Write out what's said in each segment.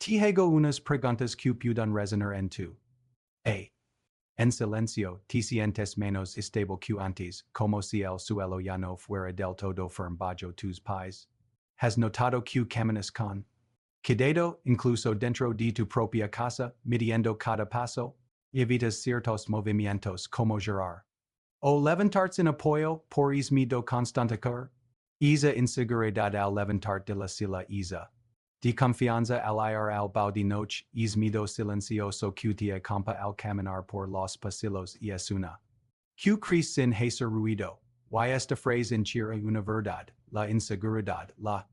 Tiego unas preguntas que puedan resonar en tu. A. En silencio, te sientes menos estable que antes, como si el suelo ya no fuera del todo firme bajo tus pies. Has notado que caminas con cuidado, incluso dentro de tu propia casa, midiendo cada paso, y evitas ciertos movimientos como girar. O levantarte en apoyo, por es miedo constante Isa inseguridad al levantarte de la silla isa. De confianza al ir al bao de noche, es miedo silencioso que te acampa al caminar por los pasillos y es una. Que crees sin hacer ruido. Y esta frase encierra una verdad, la inseguridad, la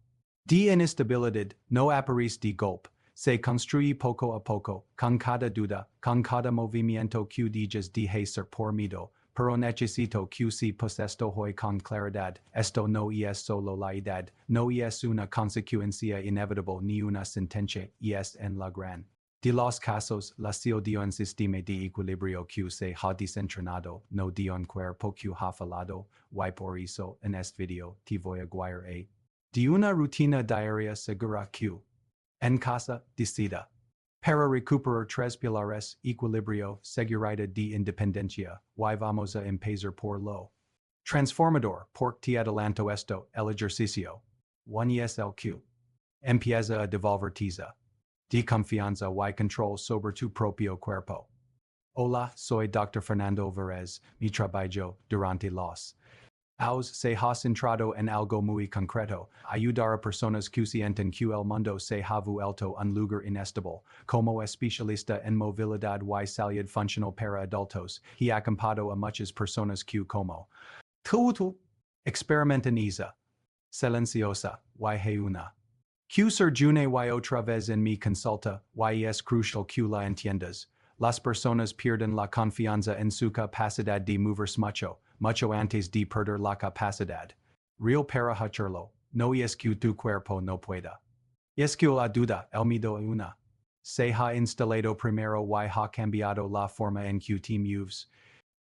de inestabilidad, no aparece de golpe, se construye poco a poco, con cada duda, con cada movimiento que dejas de hacer por miedo, pero necesito que si esto hoy con claridad, esto no es solo la edad, no es una consecuencia inevitable ni una sentencia, es en la gran. De los casos, la de un sistema de equilibrio que se ha desentrenado, no de un cuerpo que ha fallado, y por eso, en este video, te voy a guiar a de una rutina diaria segura que en casa, decida. Para recuperar tres pilares, equilibrio, seguridad de independencia, y vamos a empezar por lo transformador, porque te adelanto esto, el ejercicio. 1 es el Q. Empieza a devolver tiza. De confianza y control sobre tu propio cuerpo. Hola, soy Dr. Fernando Varez, mi trabajo durante los se has entrado en algo muy concreto, ayudar a personas que sienten que el mundo se ha vuelto un lugar inestable, como especialista en movilidad y salud funcional para adultos, he acompañado a muchas personas que como tú experimentan esa silenciosa y una. Que surjune y otra vez en mi consulta, y es crucial que la entiendas. Las personas pierden la confianza en su capacidad de moverse mucho antes de perder la capacidad real para hacerlo. No es que tu cuerpo no pueda. Es que la duda, el miedo una. Se ha instalado primero y ha cambiado la forma en que te mueves.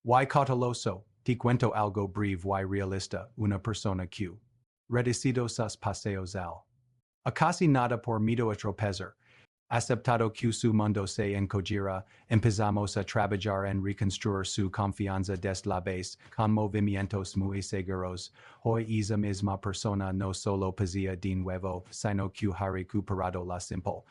Y cauteloso, te cuento algo breve y realista, una persona que reducido sus paseos a casi nada por miedo a tropezar. Aceptado que su mundo se encogira, empezamos a trabajar en reconstruir su confianza desde la base, con movimientos muy seguros. Hoy esa misma persona no solo posee de nuevo, sino que ha recuperado la simple.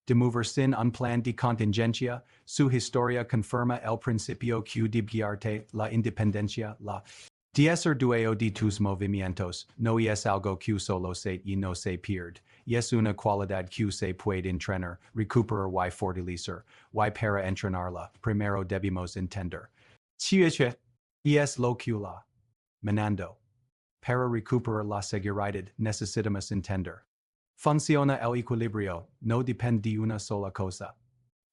De mover sin un plan de contingencia, su historia confirma el principio que de caerte, la independencia, la de ser dueño de tus movimientos, no es algo que solo se y no se pierde. Es una cualidad que se puede entrenar, recuperar y fortalecer, y para entrenarla, primero debemos entender. Chiche, es lo que la manando. Para recuperar la seguridad, necesitamos entender. Funciona el equilibrio, no depende de una sola cosa.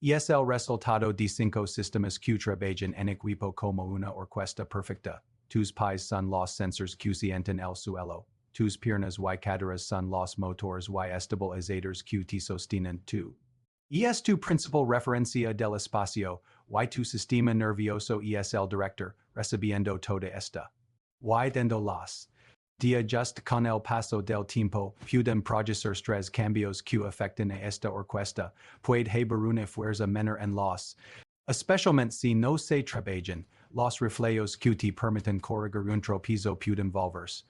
Es el resultado de 5 sistemas que trabajan en equipo como una orquesta perfecta. Tus pies son los sensors que sienten el suelo. Tus piernas y caderas son los motores y estabilizadores que te sostienen tú. Es tu principal referencia del espacio, y tu sistema nervioso es el director, recibiendo toda esta. Y dando las de ajuste con el paso del tiempo, pueden producir 3 cambios que afectan a esta orquesta, puede haber una fuerza menor en los. Especialmente si no se trabajan, los reflejos que te permiten corregir un tropiezo pueden volverse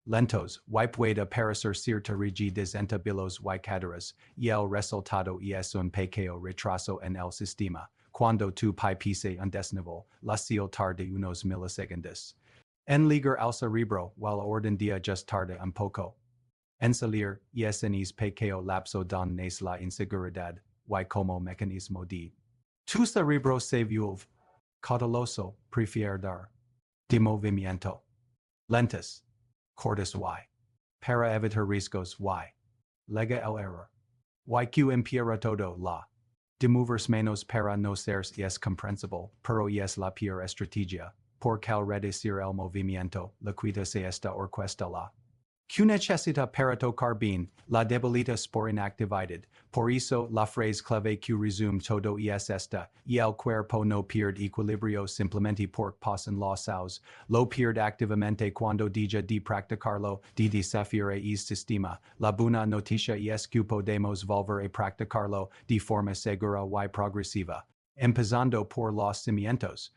lentos, y puede aparecer cierta rigidez entre bilos y caderas, y el resultado es un pequeño retraso en el sistema. Cuando tu pie pise un desnivel, la sil tarda unos milisegundos. En ligar al cerebro, while orden de ajustarde un poco. En salir, es en es pequeño lapso don es la inseguridad, y como mecanismo de tu cerebro se vuelve cauteloso, prefiere dar de movimiento lentos, cortos y para evitar riesgos y lega el error. Y que empeora todo la de moverse menos para no ser es comprensible, pero es la peor estrategia, porque al reducir el movimiento, la cuidas esta orquesta la Que necessita carbine, la debilitas por inactivated, por isso la phrase clave que resume todo es esta, y el cuerpo no pierde equilibrio simplemente porque pasan los años, lo pierde activamente cuando deja de practicarlo, de desafiar el sistema, la buena noticia es que podemos volver a practicarlo de forma segura y progresiva, empezando por los cimientos.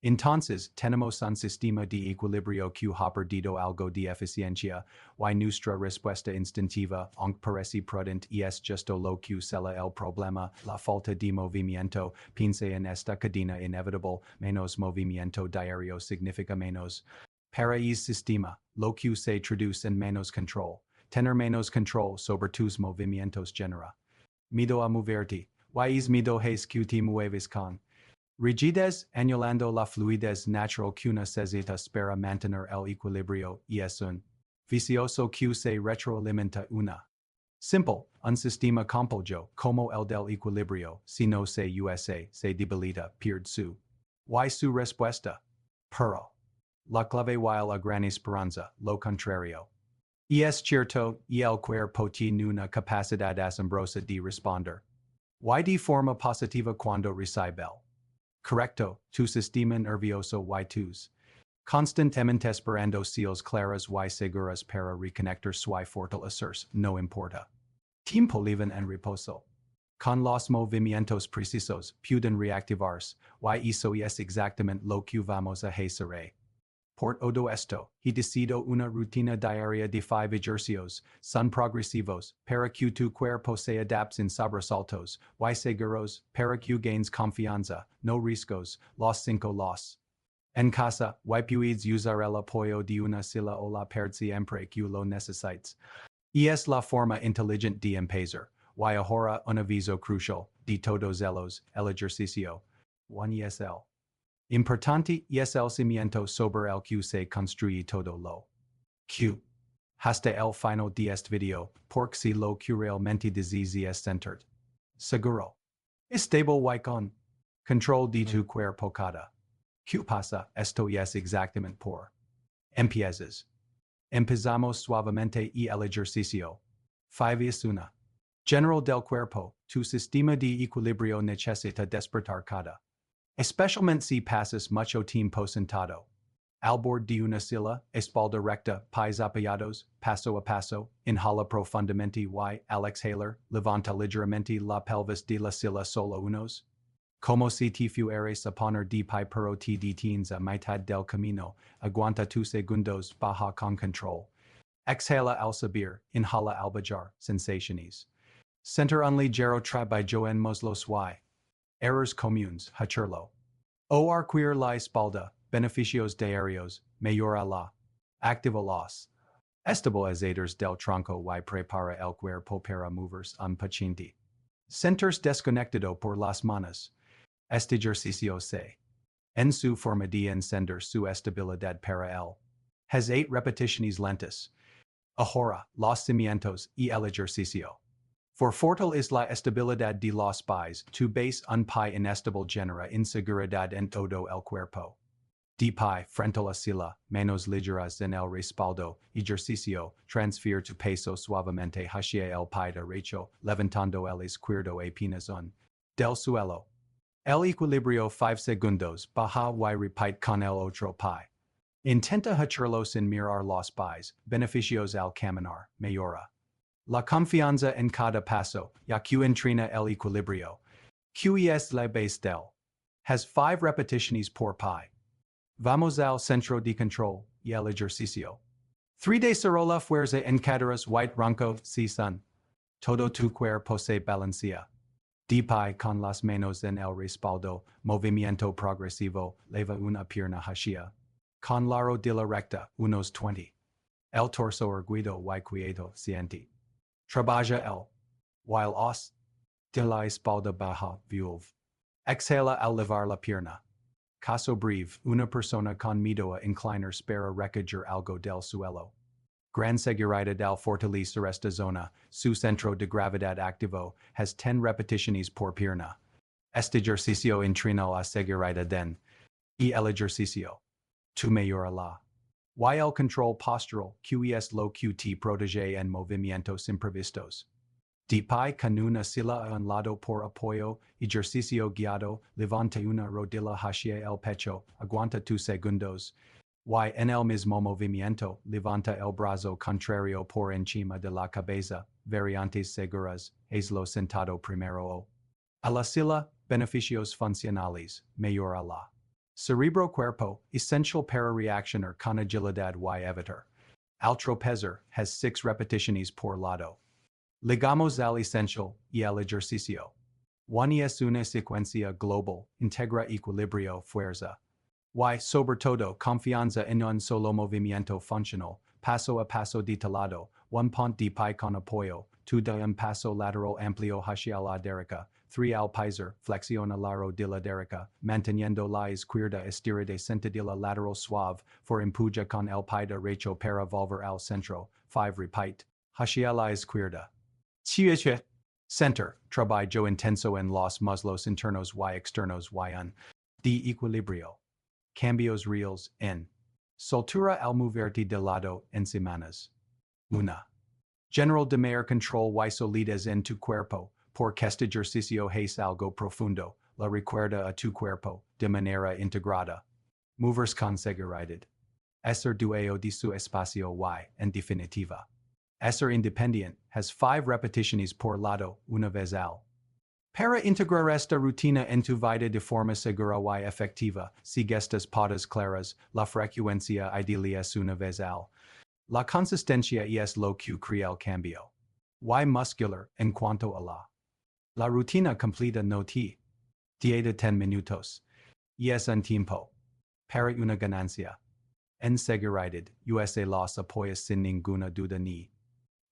Entonces, tenemos un sistema de equilibrio que ha perdido algo de eficiencia, y nuestra respuesta instintiva, aunque parece prudente, es justo lo que cela el problema, la falta de movimiento. Piensa en esta cadena inevitable, menos movimiento diario significa menos. Para el sistema, lo que se traduce en menos control. Tener menos control sobre tus movimientos genera miedo a moverte, y es miedo es que te mueves con rigidez, anulando la fluidez natural que necesita para mantener el equilibrio, y es un vicioso que se retroalimenta una. Simple, un sistema complejo, como el del equilibrio, si no se se debilita, pierde su. Y su respuesta. Pero. La clave y la gran esperanza, lo contrario. Y es cierto, y el cuerpo tiene una capacidad asombrosa de responder. Y de forma positiva cuando recibe el correcto, tu sistema nervioso y tus constantemente esperando seals claras y seguras para reconectar su fortalecerse, no importa. Tiempo libre en reposo. Con los movimientos precisos, pueden reactivarse, y eso es exactamente lo que vamos a hacer. Por todo esto, he decidido una rutina diaria de 5 ejercicios, son progresivos, para que tu cuerpo se adapte sin sobresaltos, y seguros, para que gaines confianza, no riscos, los 5 los. En casa, y puedes usar el apoyo de una silla o la pared siempre que lo necesites. Y es la forma inteligente de empezar, y ahora un aviso crucial, de todos ellos, el ejercicio. 1 es el importante es el cimiento sobre el que se construye todo lo que. Hasta el final de este video, porque si lo que realmente dice es centered. Seguro. Estable y con control de tu cuerpo cada. ¿Qué pasa? Esto es exactamente por. Empiezas. Empezamos suavemente y el ejercicio. 5 es una. General del cuerpo, tu sistema de equilibrio necesita despertar cada. Especialmente si pasas mucho tiempo sentado. Al borde de una silla, espalda recta, pies apoyados, paso a paso, inhala profundamente y, al exhalar, levanta ligeramente la pelvis de la silla solo unos. Como si te fueras a poner de pie pero te detienes a mitad del camino, aguanta 2 segundos, baja con control. Exhala al subir, inhala al bajar, sensaciones. Center un ligero trabajo en muslos y. Errors comunes, hacerlo. O arquear la espalda, beneficios diarios, mejora la. Activa los. Estabilizadores del tronco y prepara el cuerpo para moverse un paciente. Centers desconectado por las manos. Este ejercicio se. En su forma de encender su estabilidad para él. Has 8 repeticiones lentas. Ahora, los cimientos y el ejercicio. For fortal es la estabilidad de los pies, tu base un pie inestable genera inseguridad en todo el cuerpo. De pie, frente a la silla, manos ligeras en el respaldo, ejercicio, transfer tu peso suavemente hacia el pie derecho, levantando el izquierdo apenas un. Del suelo. El equilibrio 5 segundos, baja y repite con el otro pie. Intenta hacerlo sin mirar los pies, beneficios al caminar, mejora. La confianza en cada paso, ya que entrena el equilibrio. Que es la base del. Has 5 repeticiones por pie. Vamos al centro de control, y el ejercicio. 3 de la fuerza en caderas white ronco, si son. Todo tu cuerpo se balancea. De pie con las manos en el respaldo, movimiento progresivo, leva una pierna hacia. Con la rodilla recta, unos 20. El torso erguido y quieto, siente. Trabaja el. While os. De la espalda baja, vulve. Exhala al levar la pierna. Caso breve, una persona con miedo a inclinar para recoger algo del suelo. Gran seguridad al fortalecer esta zona, su centro de gravedad activo, has 10 repeticiones por pierna. Este ejercicio entrena la seguridad y el ejercicio. Tu mejora la. Y el control postural, QES lo QT protege en movimientos imprevistos. Dipai con una silla a un lado por apoyo, ejercicio guiado, levante una rodilla hacia el pecho, aguanta 2 segundos. Y en el mismo movimiento, levanta el brazo contrario por encima de la cabeza, variantes seguras, hazlo sentado primero o. A la silla, beneficios funcionales, mayor a la. Cerebro-cuerpo, essential para reaccionar con agilidad y evitar. Altro peser, has 6 repeticiones por lado. Ligamos al essential y al ejercicio. One es una secuencia global, integra equilibrio, fuerza. Y, sobre todo, confianza en un solo movimiento funcional, paso a paso detalado, un pont de pie con apoyo, 2 de un paso lateral amplio hacia la derecha, 3 al piser, flexiona la rodilla derecha, manteniendo la izquierda estirada sentadilla lateral suave, for empuja con el pie derecho para volver al centro, 5 repeat, hacia la izquierda. Center, trabajo intenso en los muslos internos y externos y un. De equilibrio. Cambios reales en. Soltura al moverte de lado en semanas. 1. General de mayor control y solidez en tu cuerpo, porque este ejercicio es algo profundo, la recuerda a tu cuerpo, de manera integrada. Movers con seguridad. Ser dueño de su espacio y, en definitiva. Ser independiente, has 5 repeticiones por lado, una vez al. Para integrar esta rutina en tu vida de forma segura y efectiva, sigue estas pautas claras, la frecuencia ideal es una vez al. La consistencia es lo que crea el cambio. Y muscular, en cuanto a la rutina completa no te. Dieta 10 minutos. Y es un tiempo. Para una ganancia. En seguridad, USA los apoyas sin ninguna duda ni.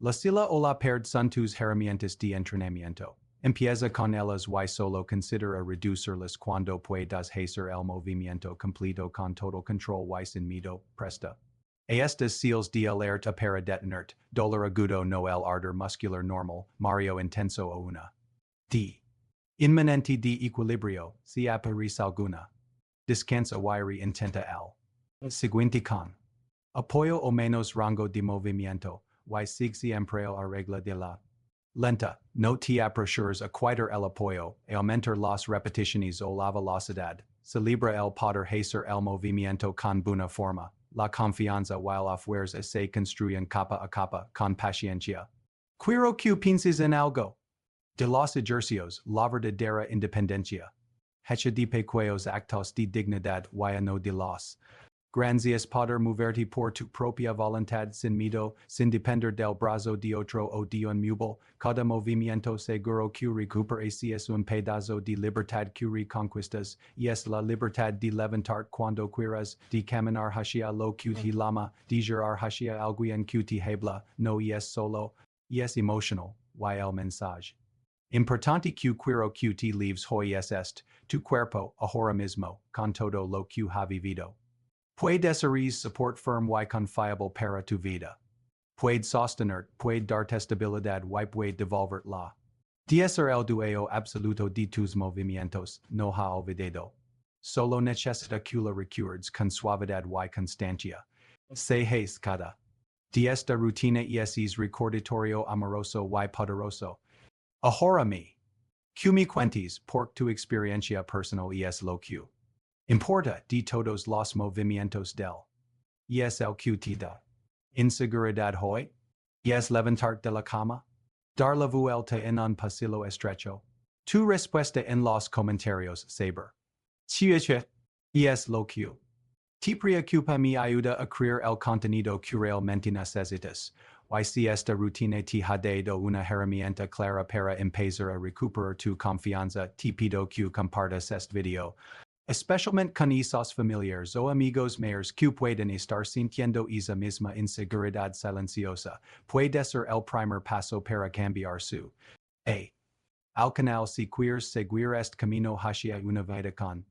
La silla o la perd son tus herramientas de entrenamiento. Empieza con ellas y solo considera reducirlas cuando puedas hacer el movimiento completo con total control y sin miedo, presta. Estas seals de alerta para detenerte, dolor agudo no el ardor muscular normal, mario intenso o una. D. Inminente de equilibrio, si aparece alguna. Descansa y intenta el. Siguiente con. Apoyo o menos rango de movimiento, y sigue siempre a regla de la. Lenta, no te apresures a quitar el apoyo, e aumentar las repeticiones o la velocidad. Celebra el poder hacer el movimiento con buena forma. La confianza y la fuerza se construyen capa a capa, con paciencia. Quiero que pienses en algo. De los ejercicios, la verdadera independencia. Hecha de pequeños actos de dignidad y no de los. Gracias poder moverte por tu propia voluntad sin miedo, sin depender del brazo de otro o de un mueble, cada movimiento seguro que recuperas es un pedazo de libertad que reconquistas, y es la libertad de levantarte cuando quieras, de caminar hacia lo que te llama, de girar hacia alguien que te habla, no es solo, es emotional, y el mensaje. Importante que quiero que te leaves hoy es este, tu cuerpo, ahora mismo, con todo lo que ha vivido. Puedes ser support firm y confiable para tu vida. Puede sostener, puede darte estabilidad y puede devolverla. De ser el dueño absoluto de tus movimientos, no ha olvidado. Solo necesita que la recuerdes con suavidad y constancia. Se hace cada. De esta rutina es recordatorio amoroso y poderoso. Ahora que me cuentes por tu experiencia personal es lo que importa de todos los movimientos del. Es el que te da. Inseguridad hoy. Es levantarte de la cama. Dar la vuelta en un pasillo estrecho. Tu respuesta en los comentarios, saber. Es lo que te preocupa me ayuda a crear el contenido que realmente necesitas. Y si esta rutina te ha dado una herramienta clara para empezar a recuperar tu confianza, te pido que compartas este video. Especialmente con esos familiares o amigos mayores que pueden estar sintiendo esa misma inseguridad silenciosa, puede ser el primer paso para cambiar su. Al canal si quieres seguir este camino hacia una vida con.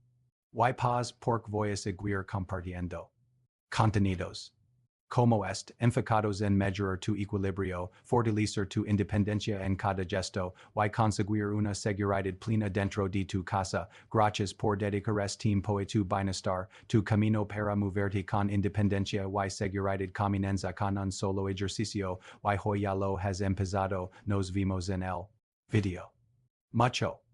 Y paz porque voy a seguir compartiendo contenidos. como est, enfocados en mejorar tu equilibrio, fortalecer tu independencia en cada gesto, y conseguir una seguridad plena dentro de tu casa, gracias por dedicar tiempo a tu bienestar, tu camino para moverte con independencia y seguridad comienza con un solo ejercicio, y hoy ya lo has empezado, nos vemos en el video. Mucho.